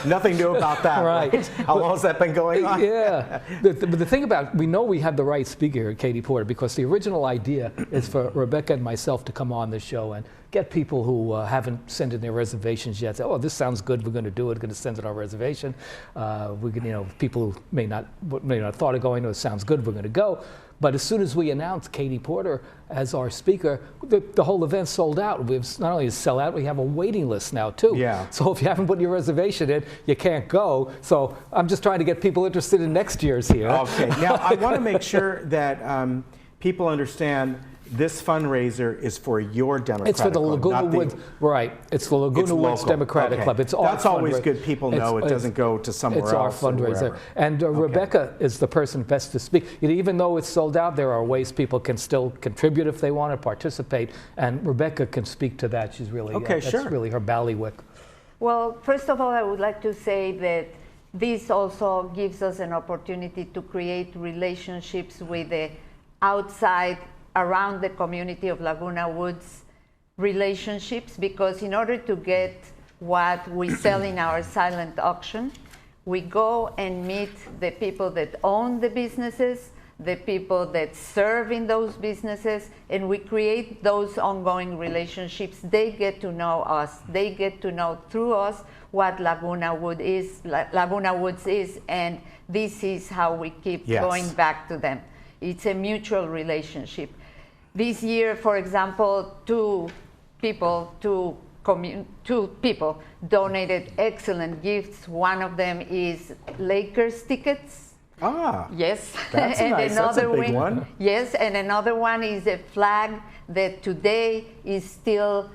nothing new about that. Right. How long has that been going on? Yeah. But the thing about, we know we have the right speaker here, Katie Porter, because the original idea is for Rebecca and myself to come on the show and get people who haven't sent in their reservations yet. Say, oh, this sounds good. We're going to do it. We're going to send in our reservation. We can, people who may not thought of going, oh, it sounds good. We're going to go. But as soon as we announced Katie Porter as our speaker, the whole event sold out. We've not only sell out, we have a waiting list now too. Yeah. So if you haven't put your reservation in, you can't go. So I'm just trying to get people interested in next year's here. Okay. Now I want to make sure that people understand this fundraiser is for your Democratic It's for the Laguna Woods, right? It's the Laguna Woods Democratic Club. It's our That's always good. People know it doesn't go to somewhere else. It's our fundraiser, and Rebecca is the person best to speak. Even though it's sold out, there are ways people can still contribute if they want to participate, and Rebecca can speak to that. She's really that's really her ballywick. Well, first of all, I would like to say that this also gives us an opportunity to create relationships with the outside, around the community of Laguna Woods relationships, because in order to get what we sell in our silent auction, we go and meet the people that own the businesses, the people that serve in those businesses, and we create those ongoing relationships. They get to know us. They get to know through us what Laguna Woods is, and this is how we keep going back to them. It's a mutual relationship. This year, for example, two people donated excellent gifts. One of them is Lakers tickets. Ah, yes. That's and nice. That's a big one. Yes, and another one is a flag that today is still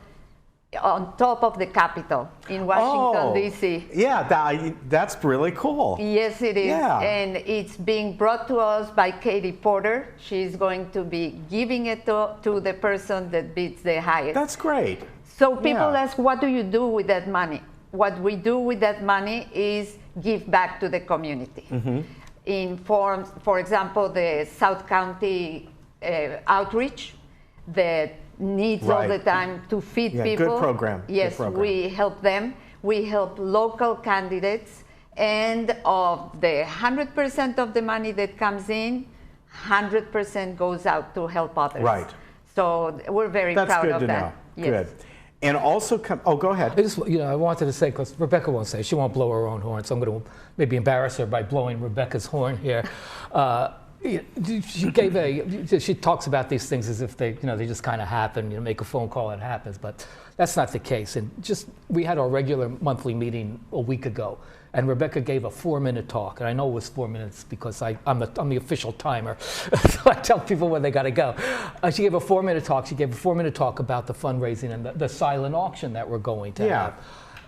on top of the Capitol in Washington, D.C. Yeah, that's really cool. Yes, it is. Yeah. And it's being brought to us by Katie Porter. She's going to be giving it to the person that bids the highest. That's great. So people ask, what do you do with that money? What we do with that money is give back to the community. In forms, for example, the South County outreach that needs all the time to feed people. Good program. Yes, good program. We help them. We help local candidates, and of the 100% of the money that comes in, 100% goes out to help others. Right. So we're very proud of that. That's good to know. Yes. Good. And also, go ahead. I wanted to say, because Rebecca won't say, she won't blow her own horn, so I'm going to maybe embarrass her by blowing Rebecca's horn here. She talks about these things as if they just kind of happen. Make a phone call, it happens, but that's not the case. And we had our regular monthly meeting a week ago, and Rebecca gave a 4-minute talk, and I know it was 4 minutes because I'm the official timer, so I tell people when they got to go. She gave a 4-minute talk. She gave a 4-minute talk about the fundraising and the silent auction that we're going to have.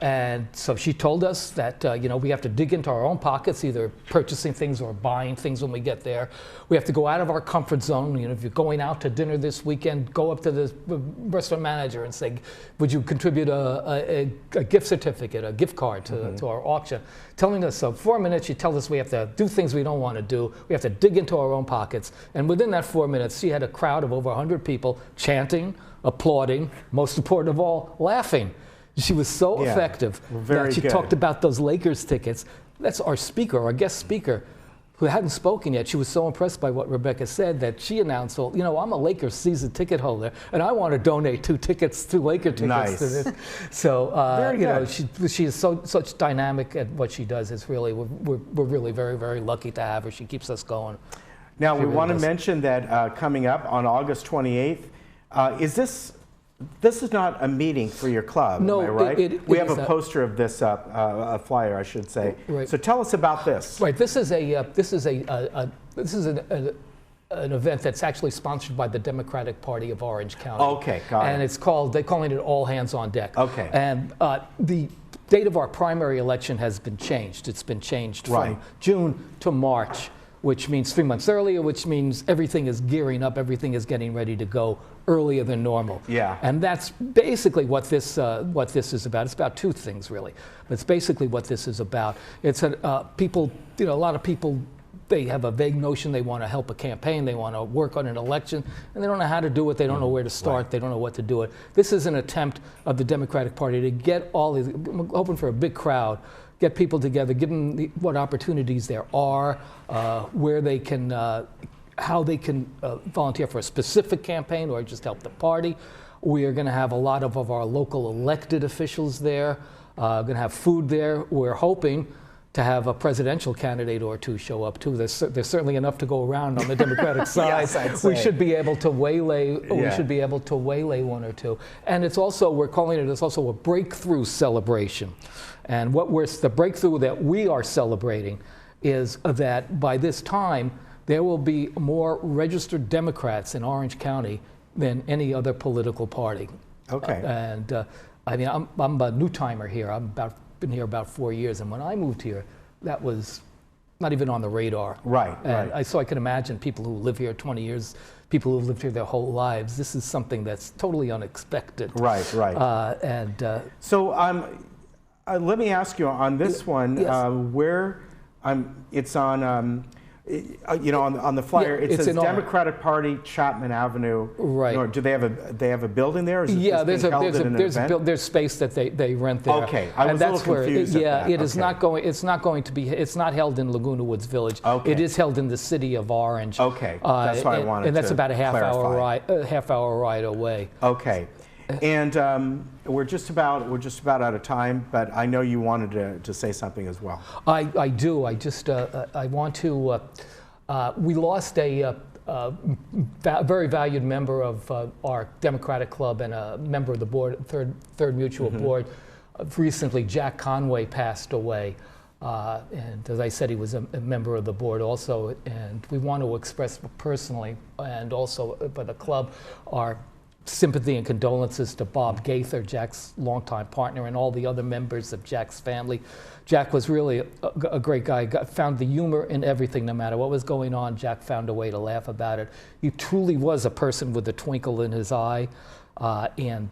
And so she told us that we have to dig into our own pockets, either purchasing things or buying things when we get there. We have to go out of our comfort zone. If you're going out to dinner this weekend, go up to the restaurant manager and say, would you contribute a gift certificate, a gift card to our auction? Telling us, so 4 minutes, she tells us we have to do things we don't want to do. We have to dig into our own pockets. And within that 4 minutes, she had a crowd of over 100 people chanting, applauding, most important of all, laughing. She was so effective that she talked about those Lakers tickets. That's our speaker, our guest speaker. who hadn't spoken yet, she was so impressed by what Rebecca said that she announced, well, you know, I'm a Lakers season ticket holder, and I want to donate 2 Laker tickets to this. So, you know, she is such dynamic at what she does. It's really, we're really very, very lucky to have her. She keeps us going. Now, we want to mention that coming up on August 28th, this is not a meeting for your club, no, am I right? We have a poster of this, a flyer, I should say. Right. So tell us about this. Right. This is an event that's actually sponsored by the Democratic Party of Orange County. Okay, got it. And it's called, they're calling it All Hands on Deck. Okay. And the date of our primary election has been changed. It's been changed from June to March, which means 3 months earlier, which means everything is gearing up, everything is getting ready to go earlier than normal. Yeah. And that's basically what this is about. It's about 2 things, really. But it's basically what this is about. It's people, you know, a lot of people, they have a vague notion they want to help a campaign, they want to work on an election, and they don't know how to do it, they don't know where to start, they don't know what to do it. This is an attempt of the Democratic Party to get all these, hoping for a big crowd, get people together, give them what opportunities there are, where they can, how they can volunteer for a specific campaign or just help the party. We are going to have a lot of our local elected officials there, going to have food there. We're hoping to have a presidential candidate or 2 show up too. There's certainly enough to go around on the Democratic side. Yes, I'd say. We should be able to waylay. We should be able to waylay 1 or 2. And it's also, we're calling it, it's also a breakthrough celebration. And the breakthrough that we are celebrating is that by this time there will be more registered Democrats in Orange County than any other political party. Okay. I mean, I'm a new timer here. Been here about 4 years, and when I moved here, that was not even on the radar. Right. So I can imagine people who live here 20 years, people who lived here their whole lives. This is something that's totally unexpected. Right. So let me ask you on this one, where it's on. You know, on the flyer, it says Democratic Party, Chapman Avenue. Right. Or do they have a building there? Or is there's space that they rent there. Okay, I was a little confused. It's not held in Laguna Woods Village. Okay. It is held in the city of Orange. Okay, that's why I wanted to. And that's about a half clarify. hour ride away. Okay. And we're just about out of time, but I know you wanted to say something as well. I do. I just I want to. We lost a very valued member of our Democratic Club and a member of the board, Third Mutual Board. Recently, Jack Conway passed away. And as I said, he was a member of the board also. And we want to express personally and also by the club our sympathy and condolences to Bob Gaither, Jack's longtime partner, and all the other members of Jack's family. Jack was really a great guy, found the humor in everything, no matter what was going on. Jack found a way to laugh about it. He truly was a person with a twinkle in his eye, and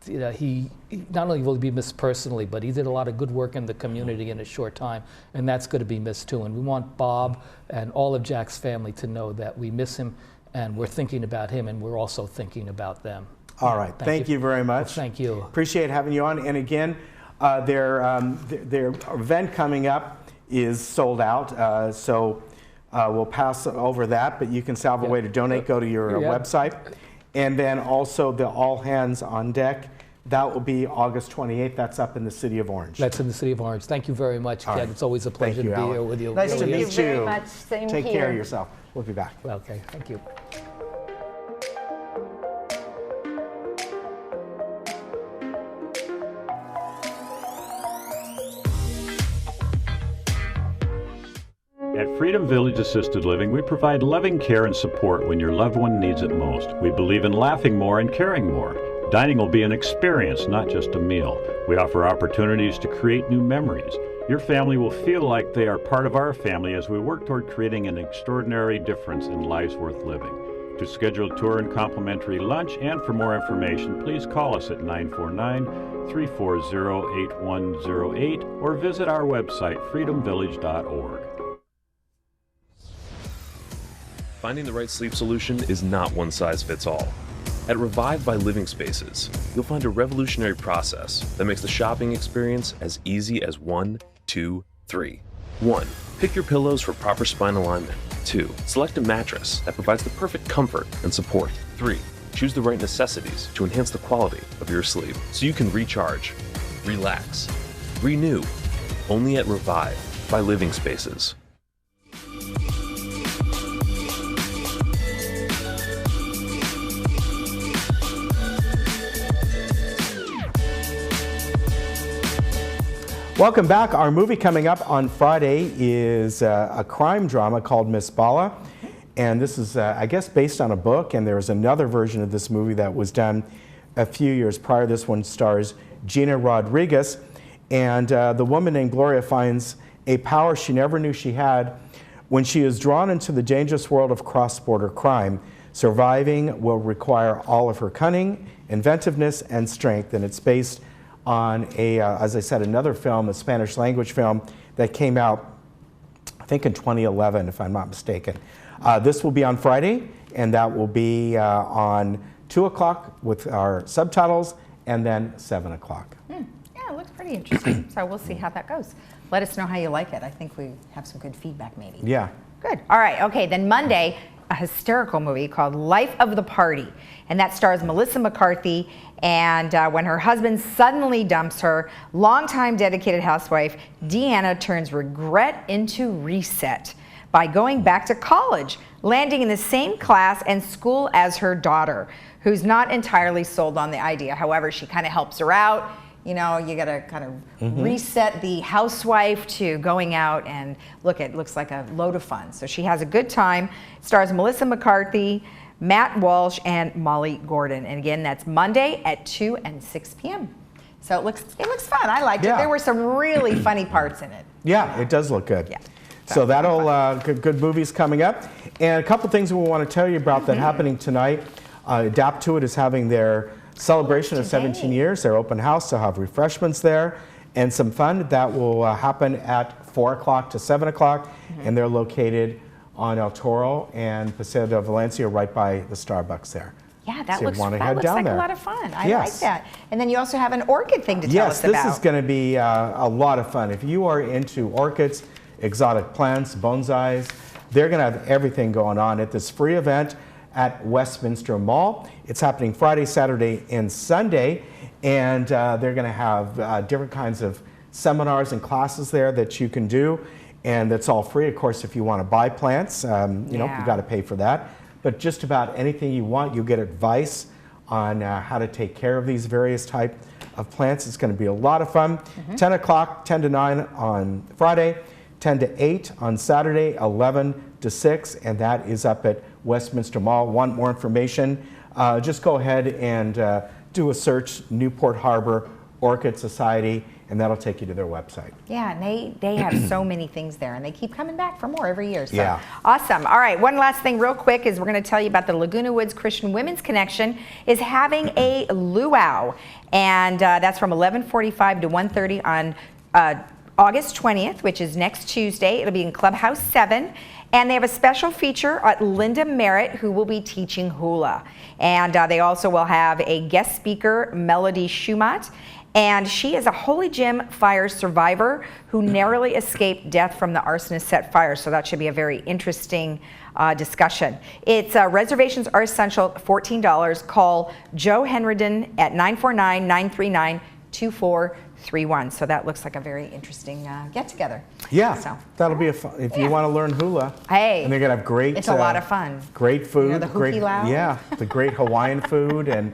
you know, he not only will he be missed personally, but he did a lot of good work in the community in a short time, and that's going to be missed too. And we want Bob and all of Jack's family to know that we miss him, and we're thinking about him, and we're also thinking about them. All right. Thank you very much. Well, thank you. Appreciate having you on. And again, their event coming up is sold out, so we'll pass over that, but you can still have a way to donate. Go to your website. And then also the All Hands on Deck. That will be August 28th. That's up in the city of Orange. That's in the city of Orange. Thank you very much, Ken. Right. It's always a pleasure to be here with you. Nice to meet you. Thank you very much. Same Take here. care of yourself. We'll be back. Okay, thank you. At Freedom Village Assisted Living, we provide loving care and support when your loved one needs it most. We believe in laughing more and caring more. Dining will be an experience, not just a meal. We offer opportunities to create new memories. Your family will feel like they are part of our family as we work toward creating an extraordinary difference in lives worth living. To schedule a tour and complimentary lunch and for more information, please call us at 949-340-8108 or visit our website, freedomvillage.org. Finding the right sleep solution is not one size fits all. At Revive by Living Spaces, you'll find a revolutionary process that makes the shopping experience as easy as 1, 2, 3. 1. Pick your pillows for proper spine alignment. 2. Select a mattress that provides the perfect comfort and support. 3. Choose the right necessities to enhance the quality of your sleep so you can recharge, relax, renew. Only at Revive by Living Spaces. Welcome back. Our movie coming up on Friday is a crime drama called Miss Bala. And this is, I guess, based on a book. And there's another version of this movie that was done a few years prior. This one stars Gina Rodriguez. And the woman named Gloria finds a power she never knew she had when she is drawn into the dangerous world of cross-border crime. Surviving will require all of her cunning, inventiveness, and strength. And it's based on as I said, another film, a Spanish language film that came out, I think in 2011, if I'm not mistaken. This will be on Friday, and that will be on 2 o'clock with our subtitles, and then 7 o'clock. Yeah, it looks pretty interesting. So we'll see how that goes. Let us know how you like it. I think we have some good feedback maybe. Yeah. Good. All right. Okay. Then Monday, a hysterical movie called Life of the Party. And that stars Melissa McCarthy. And when her husband suddenly dumps her, longtime dedicated housewife Deanna turns regret into reset by going back to college, landing in the same class and school as her daughter, who's not entirely sold on the idea. However, she kind of helps her out. You know, you got to kind of reset the housewife to going out and look, it looks like a load of fun. So she has a good time. It stars Melissa McCarthy, Matt Walsh, and Molly Gordon. And again, that's Monday at 2 and 6 p.m. So it looks fun. I liked it. There were some really funny parts in it. Yeah, it does look good. Yeah. So that'll good movies coming up. And a couple things we want to tell you about that happening tonight. Adapt to It is having their celebration of 17 years, their open house. They'll have refreshments there and some fun. That will happen at 4 o'clock to 7 o'clock, and they're located on El Toro and Paseo de Valencia, right by the Starbucks there. Yeah, that So looks like a lot of fun. I like that. And then you also have an orchid thing to tell us about. Yes, this is going to be a lot of fun. If you are into orchids, exotic plants, bonsais, they're going to have everything going on at this free event at Westminster Mall. It's happening Friday, Saturday, and Sunday, and they're going to have different kinds of seminars and classes there that you can do, and that's all free. Of course, if you want to buy plants, you know, you've got to pay for that. But just about anything you want, you get advice on how to take care of these various type of plants. It's going to be a lot of fun. 10 o'clock, 10 to 9 on Friday, 10 to 8 on Saturday, 11 to 6, and that is up at Westminster Mall. Want more information? Just go ahead and do a search, Newport Harbor Orchid Society, and that'll take you to their website. Yeah, and they have so many things there, and they keep coming back for more every year. So yeah. Awesome. All right, one last thing real quick is we're going to tell you about the Laguna Woods Christian Women's Connection is having a luau, and that's from 11:45 to 1:30 on August 20th, which is next Tuesday. It'll be in Clubhouse 7. And they have a special feature at Linda Merritt, who will be teaching hula. And they also will have a guest speaker, Melody Schumatt. And she is a Holy Gym fire survivor who narrowly escaped death from the arsonist set fire. So that should be a very interesting discussion. It's reservations are essential, $14. Call Joe Henridan at 949-939-2431. So that looks like a very interesting get-together. Yeah, so, that'll be a fun, if you want to learn hula. Hey, and they're gonna have great. It's a lot of fun. Great food, you know, the great, hukilau? the great Hawaiian food, and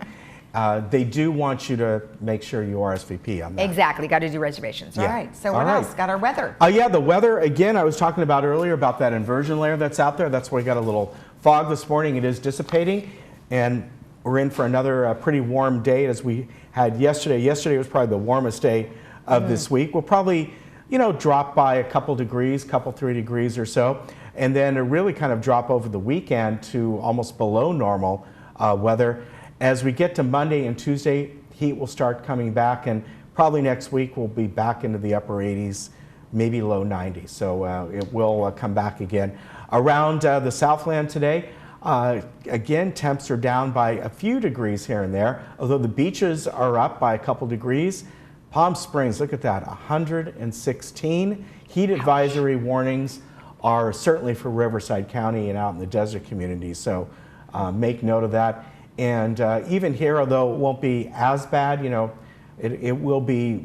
they do want you to make sure you RSVP on that. Exactly, got to do reservations. Yeah. All right. So what else? Got our weather. Yeah, the weather again. I was talking about earlier about that inversion layer that's out there. That's why we got a little fog this morning. It is dissipating, and we're in for another pretty warm day as we had yesterday. Yesterday was probably the warmest day of this week. We'll probably, you know, drop by a couple degrees, 3 degrees or so, and then really kind of drop over the weekend to almost below normal weather. As we get to Monday and Tuesday, heat will start coming back, and probably next week we'll be back into the upper 80s, maybe low 90s. So it will come back again. Around the Southland today, again, temps are down by a few degrees here and there, although the beaches are up by a couple degrees. Palm Springs, look at that, 116. Heat advisory warnings are certainly for Riverside County and out in the desert communities, so make note of that. And even here, although it won't be as bad, you know, it will be,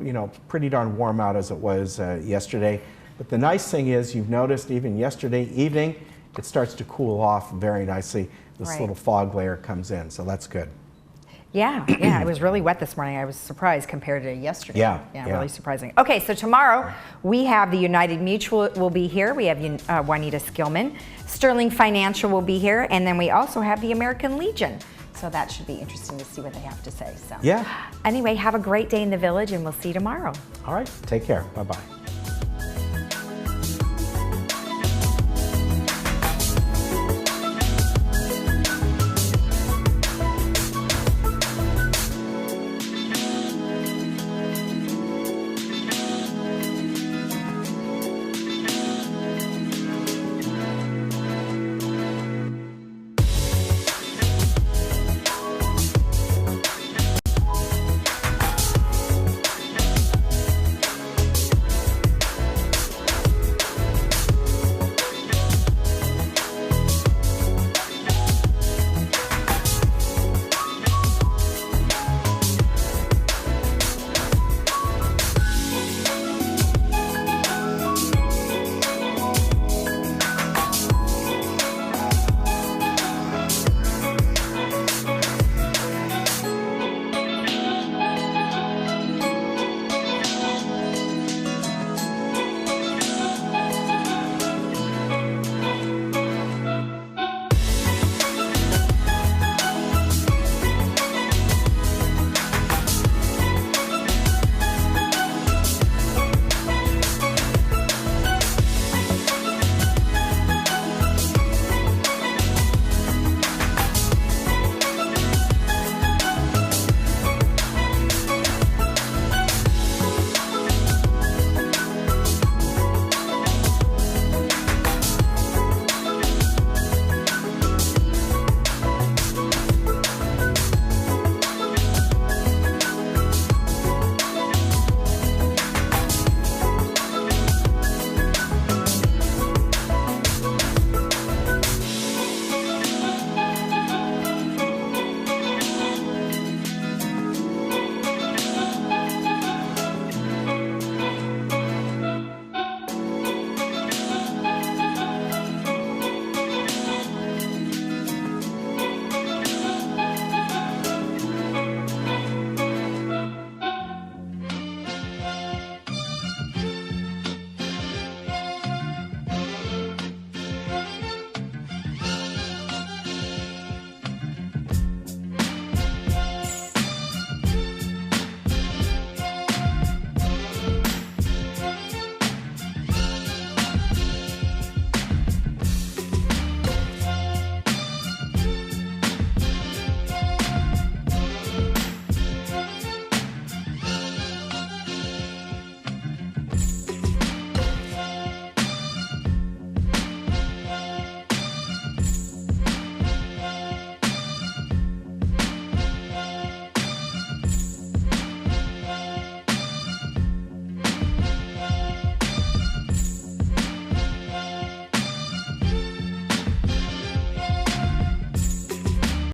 you know, pretty darn warm out as it was yesterday. But the nice thing is, you've noticed even yesterday evening, it starts to cool off very nicely. This little fog layer comes in, so that's good. Yeah, yeah, it was really wet this morning. I was surprised compared to yesterday. Yeah, really surprising. Okay, so tomorrow we have the United Mutual will be here. We have Juanita Skillman. Sterling Financial will be here, and then we also have the American Legion. So that should be interesting to see what they have to say. So yeah. Anyway, have a great day in the village, and we'll see you tomorrow. All right, take care. Bye-bye.